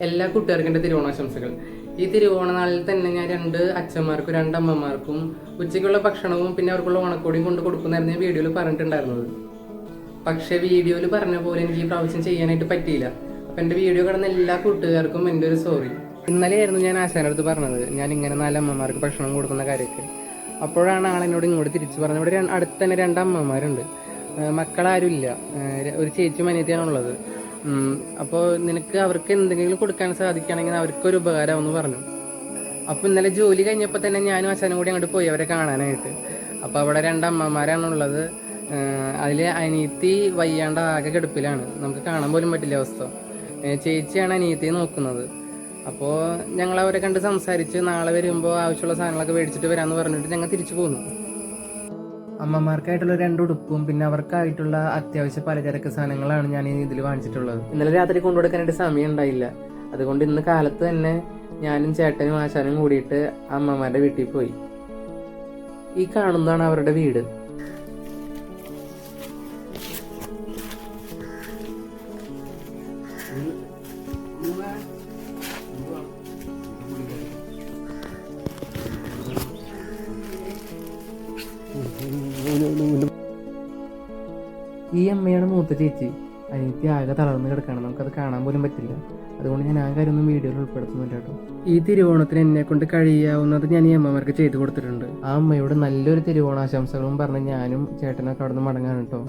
എല്ലാ കൂട്ടുകാർക്കും എൻ്റെ തിരുവോണാശംസകൾ. ഈ തിരുവോണ നാളിൽ തന്നെ ഞാൻ 2 അച്ഛന്മാർക്കും 2 അമ്മമാർക്കും ഉച്ചയ്ക്കുള്ള ഭക്ഷണവും പിന്നെ അവർക്കുള്ള ഓണക്കോടിയും കൊണ്ട് കൊടുക്കുന്നതായിരുന്നു ഞാൻ വീഡിയോയിൽ പറഞ്ഞിട്ടുണ്ടായിരുന്നത്. പക്ഷേ വീഡിയോയിൽ പറഞ്ഞ പോലെ എനിക്ക് ഈ പ്രാവശ്യം ചെയ്യാനായിട്ട് പറ്റിയില്ല. അപ്പം എൻ്റെ വീഡിയോ കാണുന്ന എല്ലാ കൂട്ടുകാർക്കും എൻ്റെ ഒരു സോറി. ഇന്നലെയായിരുന്നു ഞാൻ ആശാൻ്റെ അടുത്ത് പറഞ്ഞത് ഞാൻ ഇങ്ങനെ 4 അമ്മമാർക്ക് ഭക്ഷണം കൊടുക്കുന്ന കാര്യമൊക്കെ. അപ്പോഴാണ് ആളെന്നോട് ഇങ്ങോട്ട് തിരിച്ച് പറഞ്ഞത്. ഇവിടെ അടുത്ത് തന്നെ 2 അമ്മമാരുണ്ട്, മക്കളാരുമില്ല, ഒരു ചേച്ചി അനിയത്തിയാണുള്ളത്. അപ്പോൾ നിനക്ക് അവർക്ക് എന്തെങ്കിലും കൊടുക്കാൻ സാധിക്കുകയാണെങ്കിൽ അവർക്കൊരു ഉപകാരമാണെന്ന് പറഞ്ഞു. അപ്പോൾ ഇന്നലെ ജോലി കഴിഞ്ഞപ്പോൾ തന്നെ ഞാനും അച്ഛനും കൂടി അങ്ങോട്ട് പോയി അവരെ കാണാനായിട്ട്. അപ്പോൾ അവിടെ 2 അമ്മമാരാണുള്ളത്. അതിൽ അനിയത്തി വയ്യാണ്ട് ആകെ കിടപ്പിലാണ്, നമുക്ക് കാണാൻ പോലും പറ്റില്ല അവസ്ഥ. ചേച്ചിയാണ് അനിയത്തിയെ നോക്കുന്നത്. അപ്പോൾ ഞങ്ങൾ അവരെ കണ്ട് സംസാരിച്ച് നാളെ വരുമ്പോൾ ആവശ്യമുള്ള സാധനങ്ങളൊക്കെ മേടിച്ചിട്ട് വരാമെന്ന് പറഞ്ഞിട്ട് ഞങ്ങൾ തിരിച്ചു പോന്നു. അമ്മമാർക്കായിട്ടുള്ള 2 ഉടുപ്പും പിന്നെ അവർക്കായിട്ടുള്ള അത്യാവശ്യ പലചരക്ക് സാധനങ്ങളാണ് ഞാൻ ഇതിൽ വാങ്ങിച്ചിട്ടുള്ളത്. ഇന്നലെ രാത്രി കൊണ്ടുകൊടുക്കാനായിട്ട് സമയം ഉണ്ടായില്ല. അതുകൊണ്ട് ഇന്ന് കാലത്ത് തന്നെ ഞാനും ചേട്ടനും ആശാനും കൂടിയിട്ട് അമ്മമാരുടെ വീട്ടിൽ പോയി. ഈ കാണുന്നതാണ് അവരുടെ വീട്. ഈ അമ്മയാണ് മൂത്ത ചേച്ചി. അനിയത്തി ആകെ തളർന്ന് കിടക്കുകയാണ്, നമുക്കത് കാണാൻ പോലും പറ്റില്ല. അതുകൊണ്ട് ഞാൻ ആ കാര്യമൊന്നും വീഡിയോയിൽ ഉൾപ്പെടുത്തുന്നില്ല കേട്ടോ. ഈ തിരുവോണത്തിന് എന്നെ കൊണ്ട് കഴിയാവുന്നത് ഞാൻ ഈ അമ്മമാർക്ക് ചെയ്തു കൊടുത്തിട്ടുണ്ട്. ആ അമ്മയോട് നല്ലൊരു തിരുവോണാശംസകളും പറഞ്ഞ് ഞാനും ചേട്ടനൊക്കെ അവിടെ നിന്ന് മടങ്ങാണ് കേട്ടോ.